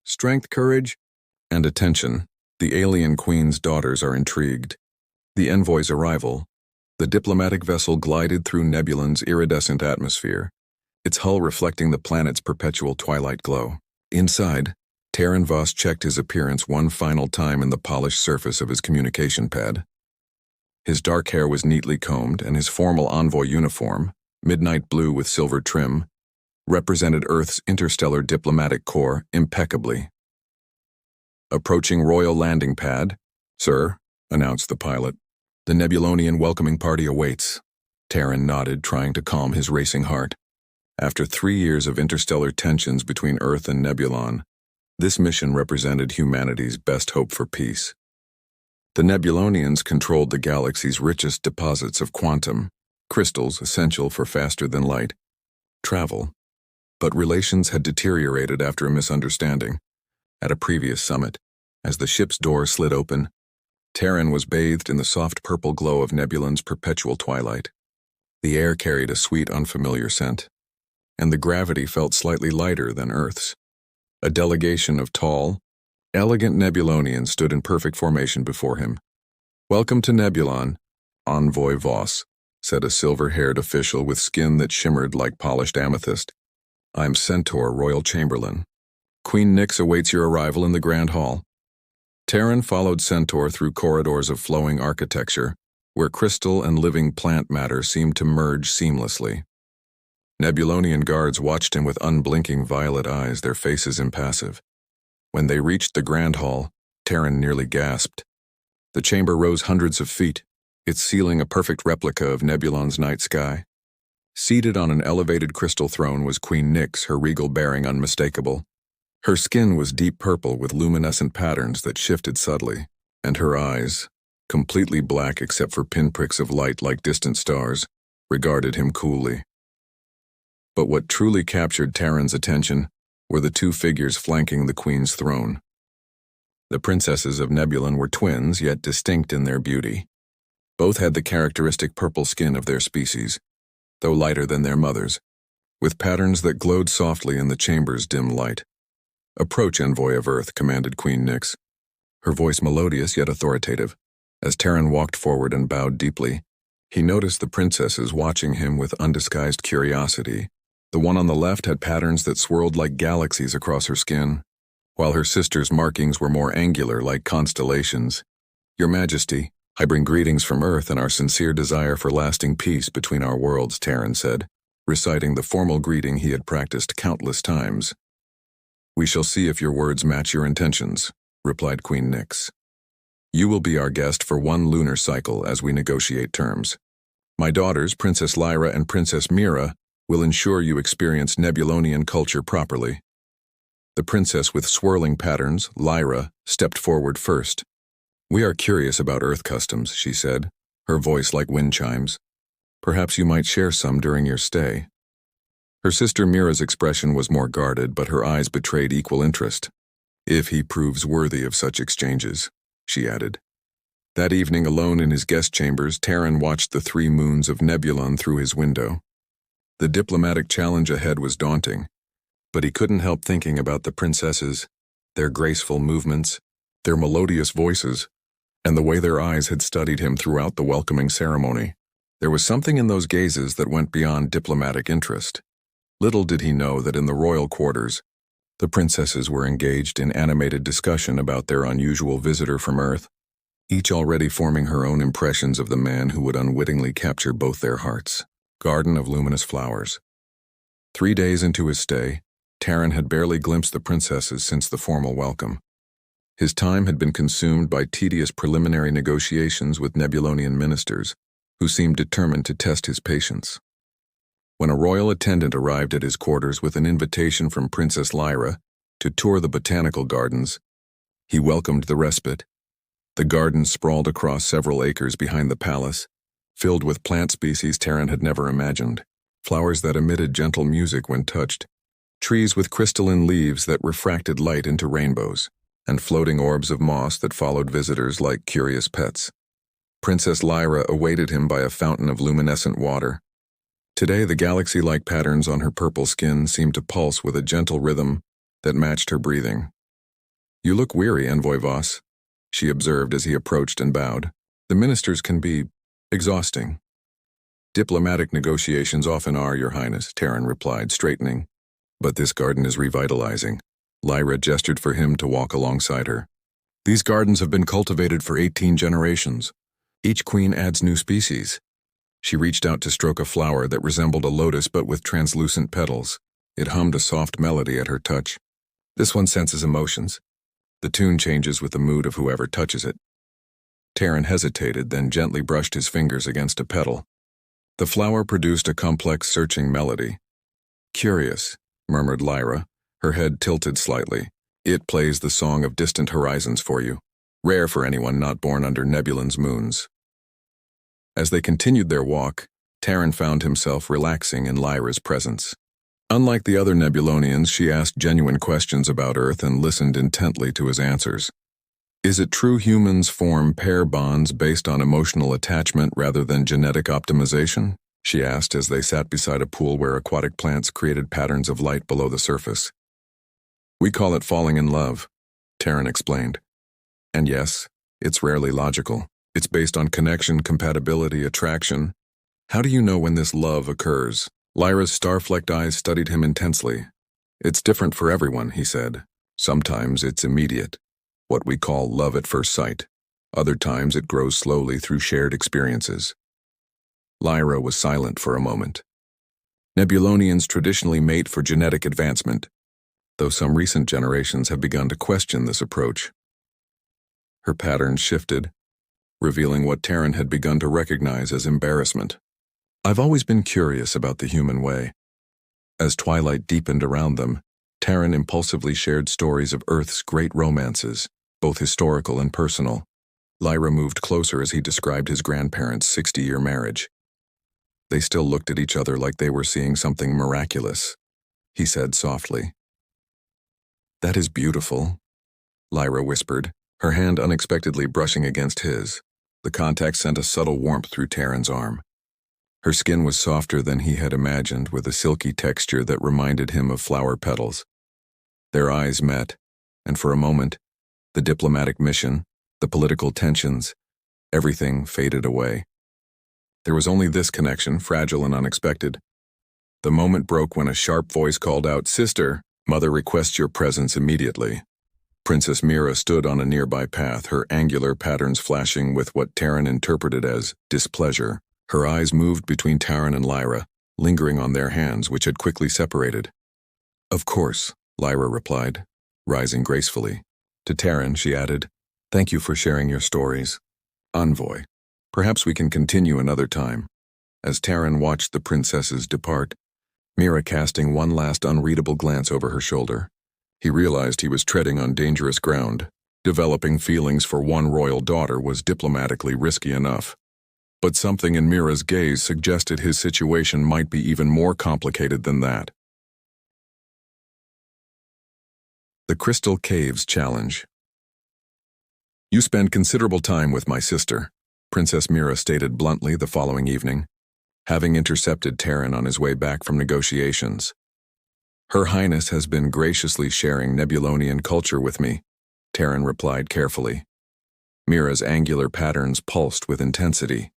strength, courage, and attention. The alien queen's daughters are intrigued. The envoy's arrival. The diplomatic vessel glided through Nebulan's iridescent atmosphere, its hull reflecting the planet's perpetual twilight glow. Inside, Terran Voss checked his appearance one final time in the polished surface of his communication pad. His dark hair was neatly combed, and his formal envoy uniform, midnight blue with silver trim, represented Earth's interstellar diplomatic corps impeccably. Approaching Royal Landing Pad, "Sir," announced the pilot. "The Nebulonian welcoming party awaits." Terran nodded, trying to calm his racing heart. After 3 years of interstellar tensions between Earth and Nebulon, this mission represented humanity's best hope for peace. The Nebulonians controlled the galaxy's richest deposits of quantum, crystals essential for faster-than-light travel. But relations had deteriorated after a misunderstanding. At a previous summit, as the ship's door slid open, Terran was bathed in the soft purple glow of Nebulon's perpetual twilight. The air carried a sweet, unfamiliar scent, and the gravity felt slightly lighter than Earth's. A delegation of tall, elegant Nebulonians stood in perfect formation before him. "Welcome to Nebulon, Envoy Voss," said a silver-haired official with skin that shimmered like polished amethyst. "I'm Centaur, Royal Chamberlain. Queen Nyx awaits your arrival in the Grand Hall." Terran followed Centaur through corridors of flowing architecture, where crystal and living plant matter seemed to merge seamlessly. Nebulonian guards watched him with unblinking violet eyes, their faces impassive. When they reached the Grand Hall, Terran nearly gasped. The chamber rose hundreds of feet, its ceiling a perfect replica of Nebulon's night sky. Seated on an elevated crystal throne was Queen Nyx, her regal bearing unmistakable. Her skin was deep purple with luminescent patterns that shifted subtly, and her eyes, completely black except for pinpricks of light like distant stars, regarded him coolly. But what truly captured Terran's attention were the two figures flanking the queen's throne. The princesses of Nebulon were twins, yet distinct in their beauty. Both had the characteristic purple skin of their species, though lighter than their mothers, with patterns that glowed softly in the chamber's dim light. "Approach, Envoy of Earth," commanded Queen Nyx, her voice melodious yet authoritative. As Terran walked forward and bowed deeply, he noticed the princesses watching him with undisguised curiosity. The one on the left had patterns that swirled like galaxies across her skin, while her sister's markings were more angular like constellations. "Your Majesty, I bring greetings from Earth and our sincere desire for lasting peace between our worlds," Terran said, reciting the formal greeting he had practiced countless times. "We shall see if your words match your intentions," replied Queen Nyx. "You will be our guest for 1 lunar cycle as we negotiate terms. My daughters, Princess Lyra and Princess Mira, will ensure you experience Nebulonian culture properly." The princess with swirling patterns, Lyra, stepped forward first. "We are curious about Earth customs," she said, her voice like wind chimes. "Perhaps you might share some during your stay." Her sister Mira's expression was more guarded, but her eyes betrayed equal interest. "If he proves worthy of such exchanges," she added. That evening, alone in his guest chambers, Terran watched the 3 moons of Nebulon through his window. The diplomatic challenge ahead was daunting, but he couldn't help thinking about the princesses, their graceful movements, their melodious voices, and the way their eyes had studied him throughout the welcoming ceremony. There was something in those gazes that went beyond diplomatic interest. Little did he know that in the royal quarters, the princesses were engaged in animated discussion about their unusual visitor from Earth, each already forming her own impressions of the man who would unwittingly capture both their hearts. Garden of Luminous Flowers. 3 days into his stay, Terran had barely glimpsed the princesses since the formal welcome. His time had been consumed by tedious preliminary negotiations with Nebulonian ministers, who seemed determined to test his patience. When a royal attendant arrived at his quarters with an invitation from Princess Lyra to tour the botanical gardens, he welcomed the respite. The gardens sprawled across several acres behind the palace, filled with plant species Terran had never imagined, flowers that emitted gentle music when touched, trees with crystalline leaves that refracted light into rainbows, and floating orbs of moss that followed visitors like curious pets. Princess Lyra awaited him by a fountain of luminescent water. Today, the galaxy-like patterns on her purple skin seemed to pulse with a gentle rhythm that matched her breathing. You look weary, Envoy Voss, she observed as he approached and bowed. The ministers can be exhausting. Diplomatic negotiations often are, Your Highness, Terran replied, straightening. But this garden is revitalizing. Lyra gestured for him to walk alongside her. These gardens have been cultivated for 18 generations. Each queen adds new species. She reached out to stroke a flower that resembled a lotus but with translucent petals. It hummed a soft melody at her touch. This one senses emotions. The tune changes with the mood of whoever touches it. Terran hesitated, then gently brushed his fingers against a petal. The flower produced a complex, searching melody. Curious, murmured Lyra, her head tilted slightly. It plays the song of distant horizons for you, rare for anyone not born under Nebulan's moons. As they continued their walk, Terran found himself relaxing in Lyra's presence. Unlike the other Nebulonians, she asked genuine questions about Earth and listened intently to his answers. Is it true humans form pair bonds based on emotional attachment rather than genetic optimization? She asked as they sat beside a pool where aquatic plants created patterns of light below the surface. We call it falling in love, Terran explained. And yes, it's rarely logical. It's based on connection, compatibility, attraction. How do you know when this love occurs? Lyra's star-flecked eyes studied him intensely. It's different for everyone, he said. Sometimes it's immediate, what we call love at first sight. Other times it grows slowly through shared experiences. Lyra was silent for a moment. Nebulonians traditionally mate for genetic advancement, though some recent generations have begun to question this approach. Her patterns shifted, revealing what Terran had begun to recognize as embarrassment. I've always been curious about the human way. As twilight deepened around them, Terran impulsively shared stories of Earth's great romances, both historical and personal. Lyra moved closer as he described his grandparents' 60-year marriage. They still looked at each other like they were seeing something miraculous, he said softly. That is beautiful, Lyra whispered, her hand unexpectedly brushing against his. The contact sent a subtle warmth through Terran's arm. Her skin was softer than he had imagined, with a silky texture that reminded him of flower petals. Their eyes met, and for a moment, the diplomatic mission, the political tensions, everything faded away. There was only this connection, fragile and unexpected. The moment broke when a sharp voice called out, "Sister, Mother requests your presence immediately." Princess Mira stood on a nearby path, her angular patterns flashing with what Terran interpreted as displeasure. Her eyes moved between Terran and Lyra, lingering on their hands, which had quickly separated. Of course, Lyra replied, rising gracefully. To Terran, she added, Thank you for sharing your stories. Envoy, perhaps we can continue another time. As Terran watched the princesses depart, Mira casting one last unreadable glance over her shoulder, he realized he was treading on dangerous ground. Developing feelings for one royal daughter was diplomatically risky enough. But something in Mira's gaze suggested his situation might be even more complicated than that. The Crystal Caves Challenge. You spend considerable time with my sister, Princess Mira stated bluntly the following evening, having intercepted Terran on his way back from negotiations. Her Highness has been graciously sharing Nebulonian culture with me, Terran replied carefully. Mira's angular patterns pulsed with intensity.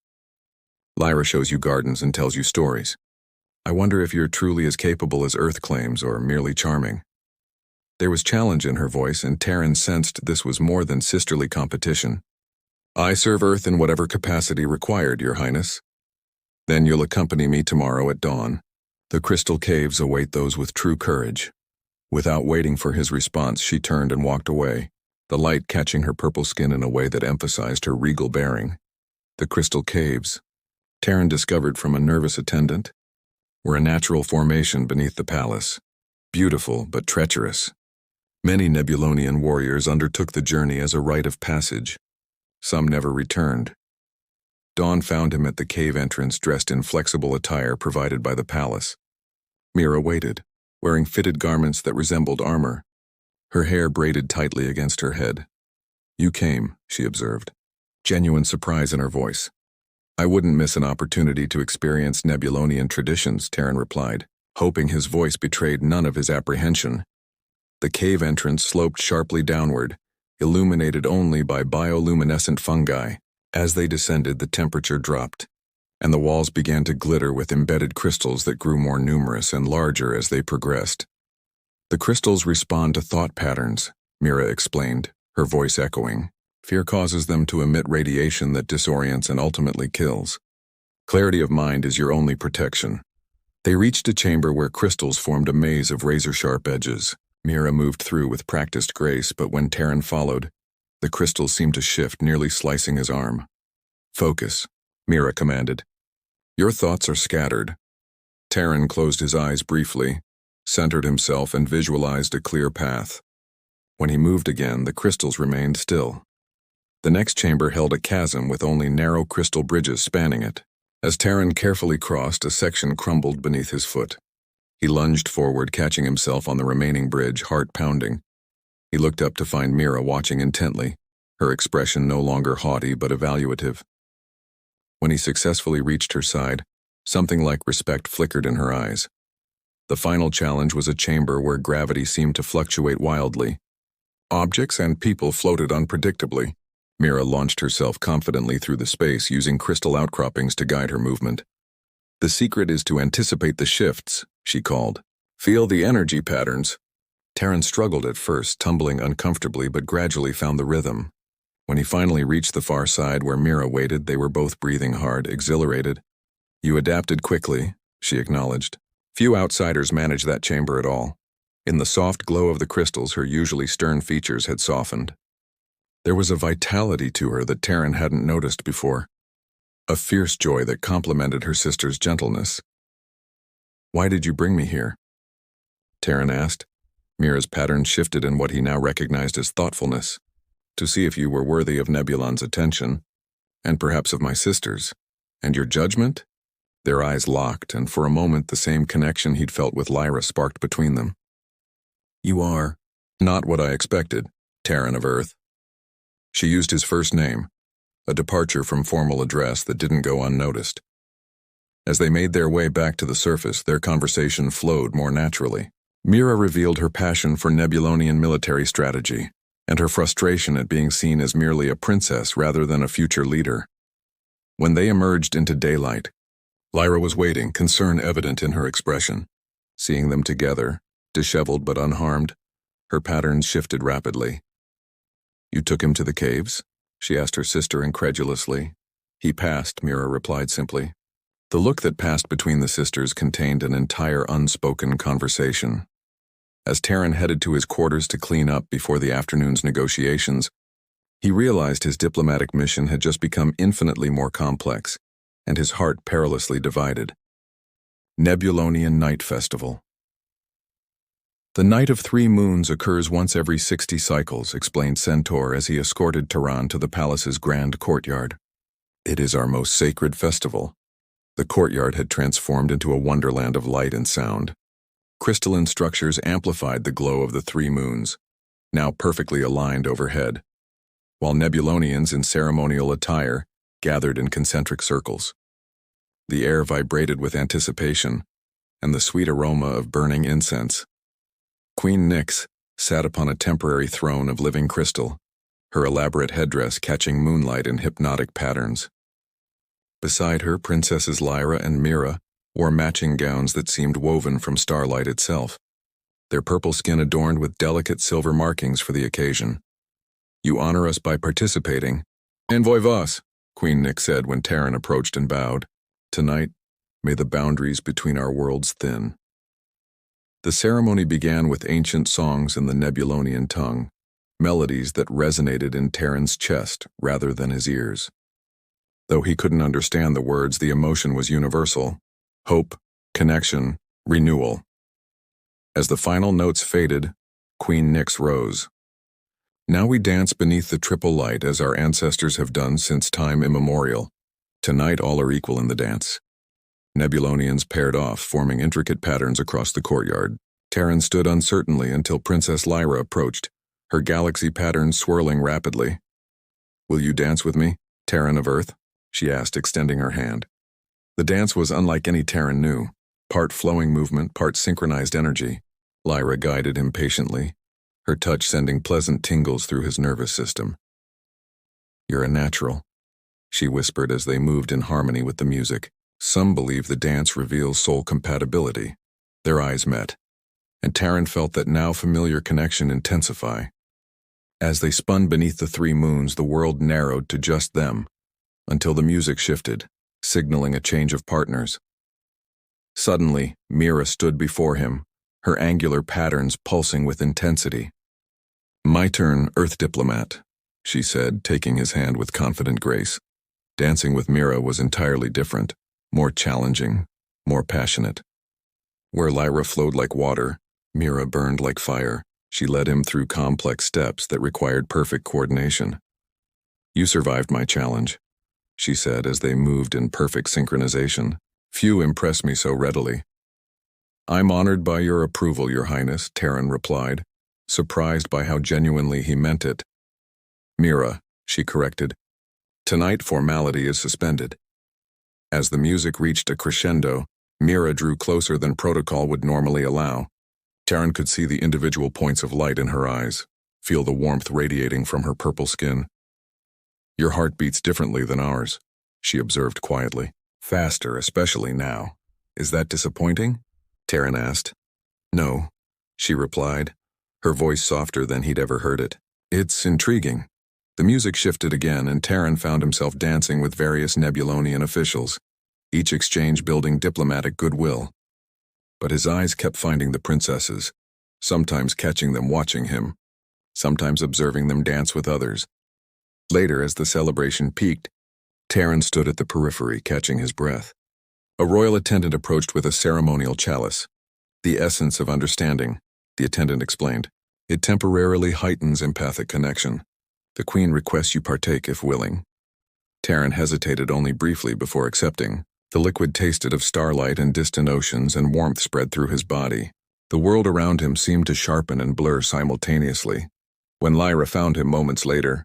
Lyra shows you gardens and tells you stories. I wonder if you're truly as capable as Earth claims or merely charming. There was challenge in her voice, and Terran sensed this was more than sisterly competition. I serve Earth in whatever capacity required, Your Highness. Then you'll accompany me tomorrow at dawn. The crystal caves await those with true courage. Without waiting for his response, she turned and walked away, the light catching her purple skin in a way that emphasized her regal bearing. The crystal caves, Terran discovered from a nervous attendant, were a natural formation beneath the palace, beautiful but treacherous. Many Nebulonian warriors undertook the journey as a rite of passage. Some never returned. Dawn found him at the cave entrance dressed in flexible attire provided by the palace. Mira waited, wearing fitted garments that resembled armor, her hair braided tightly against her head. You came, she observed, genuine surprise in her voice. I wouldn't miss an opportunity to experience Nebulonian traditions, Terran replied, hoping his voice betrayed none of his apprehension. The cave entrance sloped sharply downward, illuminated only by bioluminescent fungi. As they descended, the temperature dropped, and the walls began to glitter with embedded crystals that grew more numerous and larger as they progressed. The crystals respond to thought patterns, Mira explained, her voice echoing. Fear causes them to emit radiation that disorients and ultimately kills. Clarity of mind is your only protection. They reached a chamber where crystals formed a maze of razor-sharp edges. Mira moved through with practiced grace, but when Terran followed, the crystals seemed to shift, nearly slicing his arm. Focus, Mira commanded. Your thoughts are scattered. Terran closed his eyes briefly, centered himself, and visualized a clear path. When he moved again, the crystals remained still. The next chamber held a chasm with only narrow crystal bridges spanning it. As Terran carefully crossed, a section crumbled beneath his foot. He lunged forward, catching himself on the remaining bridge, heart pounding. He looked up to find Mira watching intently, her expression no longer haughty but evaluative. When he successfully reached her side, something like respect flickered in her eyes. The final challenge was a chamber where gravity seemed to fluctuate wildly. Objects and people floated unpredictably. Mira launched herself confidently through the space, using crystal outcroppings to guide her movement. The secret is to anticipate the shifts, she called. Feel the energy patterns. Terran struggled at first, tumbling uncomfortably, but gradually found the rhythm. When he finally reached the far side where Mira waited, they were both breathing hard, exhilarated. You adapted quickly, she acknowledged. Few outsiders manage that chamber at all. In the soft glow of the crystals, her usually stern features had softened. There was a vitality to her that Terran hadn't noticed before, a fierce joy that complemented her sister's gentleness. Why did you bring me here? Terran asked. Mira's pattern shifted in what he now recognized as thoughtfulness. To see if you were worthy of Nebulon's attention, and perhaps of my sister's. And your judgment? Their eyes locked, and for a moment the same connection he'd felt with Lyra sparked between them. You are not what I expected, Terran of Earth. She used his first name, a departure from formal address that didn't go unnoticed. As they made their way back to the surface, their conversation flowed more naturally. Mira revealed her passion for Nebulonian military strategy, and her frustration at being seen as merely a princess rather than a future leader. When they emerged into daylight, Lyra was waiting, concern evident in her expression. Seeing them together, disheveled but unharmed, her patterns shifted rapidly. You took him to the caves? She asked her sister incredulously. He passed, Mira replied simply. The look that passed between the sisters contained an entire unspoken conversation. As Terran headed to his quarters to clean up before the afternoon's negotiations, he realized his diplomatic mission had just become infinitely more complex, and his heart perilously divided. Nebulonian Night Festival. The Night of 3 Moons occurs once every 60 cycles, explained Centaur as he escorted Tehran to the palace's grand courtyard. It is our most sacred festival. The courtyard had transformed into a wonderland of light and sound. Crystalline structures amplified the glow of the 3 moons, now perfectly aligned overhead, while Nebulonians in ceremonial attire gathered in concentric circles. The air vibrated with anticipation and the sweet aroma of burning incense. Queen Nyx sat upon a temporary throne of living crystal, her elaborate headdress catching moonlight in hypnotic patterns. Beside her, Princesses Lyra and Mira wore matching gowns that seemed woven from starlight itself, their purple skin adorned with delicate silver markings for the occasion. You honor us by participating. Envoy Voss, Queen Nyx said when Terran approached and bowed. Tonight, may the boundaries between our worlds thin. The ceremony began with ancient songs in the Nebulonian tongue, melodies that resonated in Terran's chest rather than his ears. Though he couldn't understand the words, the emotion was universal: hope, connection, renewal. As the final notes faded, Queen Nyx rose. Now we dance beneath the triple light as our ancestors have done since time immemorial. Tonight all are equal in the dance. Nebulonians paired off, forming intricate patterns across the courtyard. Terran stood uncertainly until Princess Lyra approached, her galaxy patterns swirling rapidly. Will you dance with me, Terran of Earth? She asked, extending her hand. The dance was unlike any Terran knew, part flowing movement, part synchronized energy. Lyra guided him patiently, her touch sending pleasant tingles through his nervous system. "You're a natural," she whispered as they moved in harmony with the music. Some believe the dance reveals soul compatibility. Their eyes met, and Taryn felt that now familiar connection intensify. As they spun beneath the three moons, the world narrowed to just them, until the music shifted, signaling a change of partners. Suddenly, Mira stood before him, her angular patterns pulsing with intensity. "My turn, Earth Diplomat," she said, taking his hand with confident grace. Dancing with Mira was entirely different, more challenging, more passionate. Where Lyra flowed like water, Mira burned like fire. She led him through complex steps that required perfect coordination. "You survived my challenge," she said as they moved in perfect synchronization. "Few impress me so readily." "I'm honored by your approval, Your Highness," Taryn replied, surprised by how genuinely he meant it. "Mira," she corrected. "Tonight formality is suspended." As the music reached a crescendo, Mira drew closer than protocol would normally allow. Taryn could see the individual points of light in her eyes, feel the warmth radiating from her purple skin. "Your heart beats differently than ours," she observed quietly. "Faster, especially now. Is that disappointing?" Taryn asked. "No," she replied, her voice softer than he'd ever heard it. "It's intriguing." The music shifted again, and Taryn found himself dancing with various Nebulonian officials, each exchange building diplomatic goodwill. But his eyes kept finding the princesses, sometimes catching them watching him, sometimes observing them dance with others. Later, as the celebration peaked, Taryn stood at the periphery, catching his breath. A royal attendant approached with a ceremonial chalice. "The essence of understanding," the attendant explained. "It temporarily heightens empathic connection. The queen requests you partake if willing." Taryn hesitated only briefly before accepting. The liquid tasted of starlight and distant oceans, and warmth spread through his body. The world around him seemed to sharpen and blur simultaneously. When Lyra found him moments later,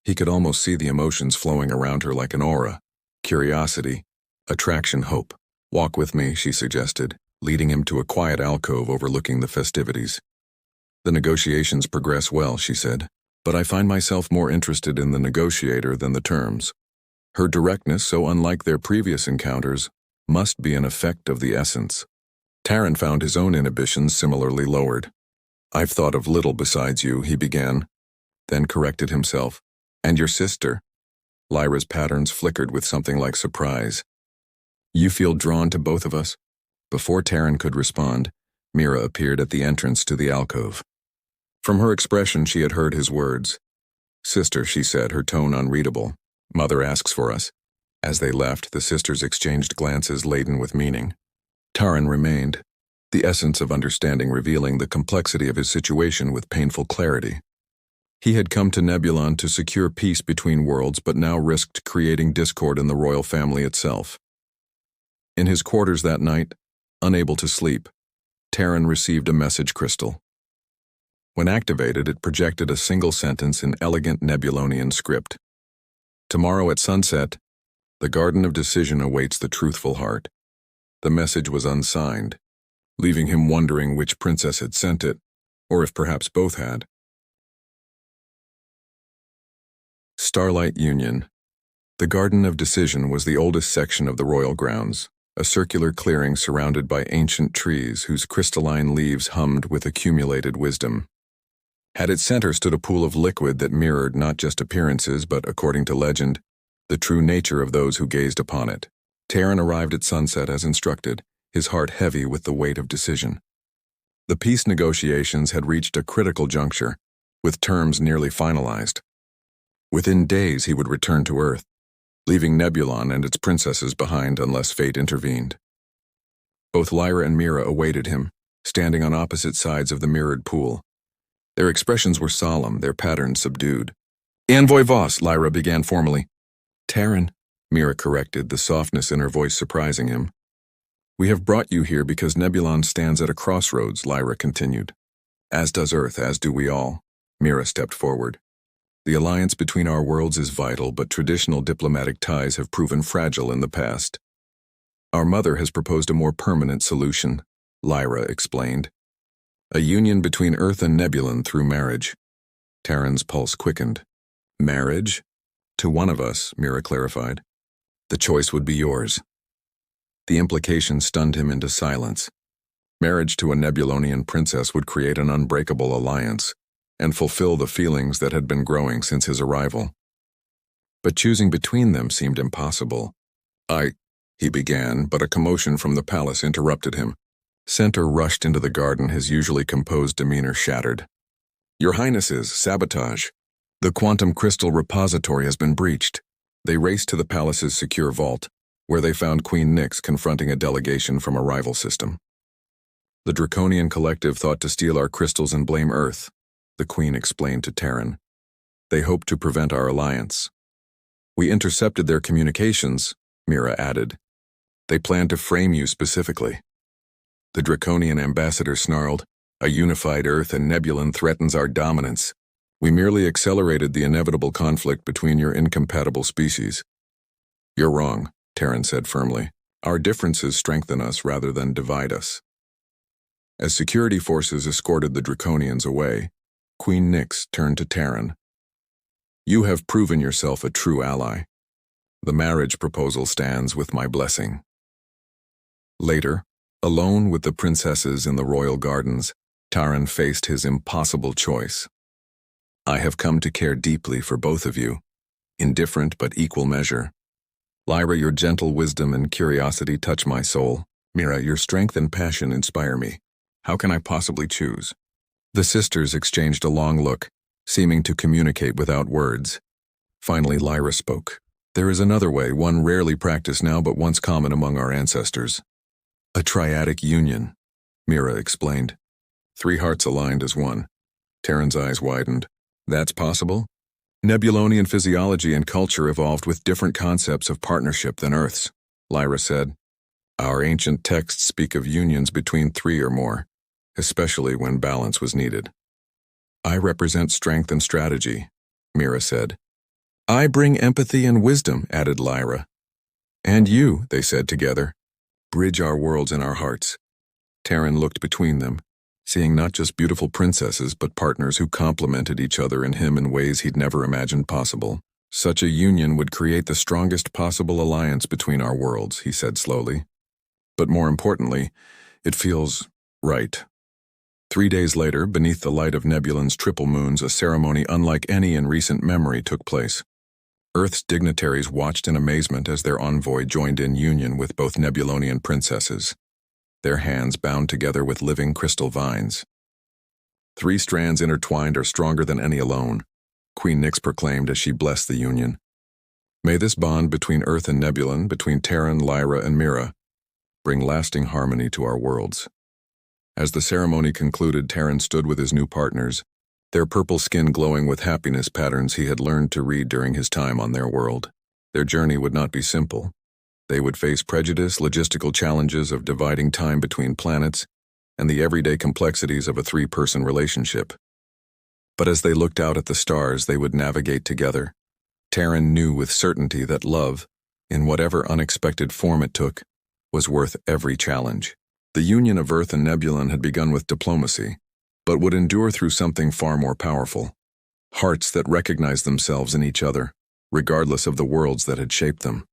he could almost see the emotions flowing around her like an aura. Curiosity, attraction, hope. "Walk with me," she suggested, leading him to a quiet alcove overlooking the festivities. "The negotiations progress well," she said, "but I find myself more interested in the negotiator than the terms." Her directness, so unlike their previous encounters, must be an effect of the essence. Taryn found his own inhibitions similarly lowered. "I've thought of little besides you," he began, then corrected himself. "And your sister?" Lyra's patterns flickered with something like surprise. "You feel drawn to both of us?" Before Taryn could respond, Mira appeared at the entrance to the alcove. From her expression, she had heard his words. "Sister," she said, her tone unreadable. "Mother asks for us." As they left, the sisters exchanged glances laden with meaning. Taryn remained, the essence of understanding revealing the complexity of his situation with painful clarity. He had come to Nebulon to secure peace between worlds, but now risked creating discord in the royal family itself. In his quarters that night, unable to sleep, Taryn received a message crystal. When activated, it projected a single sentence in elegant Nebulonian script. "Tomorrow at sunset, the Garden of Decision awaits the truthful heart." The message was unsigned, leaving him wondering which princess had sent it, or if perhaps both had. Starlight Union. The Garden of Decision was the oldest section of the royal grounds, a circular clearing surrounded by ancient trees whose crystalline leaves hummed with accumulated wisdom. At its center stood a pool of liquid that mirrored not just appearances, but, according to legend, the true nature of those who gazed upon it. Taryn arrived at sunset as instructed, his heart heavy with the weight of decision. The peace negotiations had reached a critical juncture, with terms nearly finalized. Within days he would return to Earth, leaving Nebulon and its princesses behind unless fate intervened. Both Lyra and Mira awaited him, standing on opposite sides of the mirrored pool. Their expressions were solemn, their patterns subdued. "Envoy Voss," Lyra began formally. "Taryn," Mira corrected, the softness in her voice surprising him. "We have brought you here because Nebulon stands at a crossroads," Lyra continued. "As does Earth, as do we all." Mira stepped forward. "The alliance between our worlds is vital, but traditional diplomatic ties have proven fragile in the past. Our mother has proposed a more permanent solution," Lyra explained. A union between Earth and Nebulon through marriage. Terran's pulse quickened. Marriage? To one of us, Mira clarified. The choice would be yours. The implication stunned him into silence. Marriage to a Nebulonian princess would create an unbreakable alliance and fulfill the feelings that had been growing since his arrival. But choosing between them seemed impossible. He began, but a commotion from the palace interrupted him. Centaur rushed into the garden, his usually composed demeanor shattered. Your Highnesses, sabotage. The quantum crystal repository has been breached. They raced to the palace's secure vault, where they found Queen Nyx confronting a delegation from a rival system. The Draconian Collective thought to steal our crystals and blame Earth, the Queen explained to Terran. They hoped to prevent our alliance. We intercepted their communications, Mira added. They planned to frame you specifically. The Draconian ambassador snarled, a unified Earth and Nebulon threatens our dominance. We merely accelerated the inevitable conflict between your incompatible species. You're wrong, Terran said firmly. Our differences strengthen us rather than divide us. As security forces escorted the Draconians away, Queen Nyx turned to Terran. You have proven yourself a true ally. The marriage proposal stands with my blessing. Later, alone with the princesses in the royal gardens, Terran faced his impossible choice. I have come to care deeply for both of you, in different but equal measure. Lyra, your gentle wisdom and curiosity touch my soul. Mira, your strength and passion inspire me. How can I possibly choose? The sisters exchanged a long look, seeming to communicate without words. Finally, Lyra spoke. There is another way, one rarely practiced now but once common among our ancestors. A triadic union, Mira explained. 3 hearts aligned as one. Terran's eyes widened. That's possible? Nebulonian physiology and culture evolved with different concepts of partnership than Earth's, Lyra said. Our ancient texts speak of unions between 3 or more, especially when balance was needed. I represent strength and strategy, Mira said. I bring empathy and wisdom, added Lyra. And you, they said together, bridge our worlds in our hearts. Terran looked between them, seeing not just beautiful princesses but partners who complemented each other in him in ways he'd never imagined possible. Such a union would create the strongest possible alliance between our worlds, he said slowly. But more importantly, it feels right. 3 days later, beneath the light of Nebulon's triple moons, a ceremony unlike any in recent memory took place. Earth's dignitaries watched in amazement as their envoy joined in union with both Nebulonian princesses, their hands bound together with living crystal vines. 3 strands intertwined are stronger than any alone, Queen Nyx proclaimed as she blessed the union. May this bond between Earth and Nebulon, between Terran, Lyra, and Mira, bring lasting harmony to our worlds. As the ceremony concluded, Terran stood with his new partners, their purple skin glowing with happiness patterns he had learned to read during his time on their world. Their journey would not be simple. They would face prejudice, logistical challenges of dividing time between planets, and the everyday complexities of a 3-person relationship. But as they looked out at the stars they would navigate together, Terran knew with certainty that love, in whatever unexpected form it took, was worth every challenge. The union of Earth and Nebulon had begun with diplomacy, but would endure through something far more powerful. Hearts that recognized themselves in each other, regardless of the worlds that had shaped them.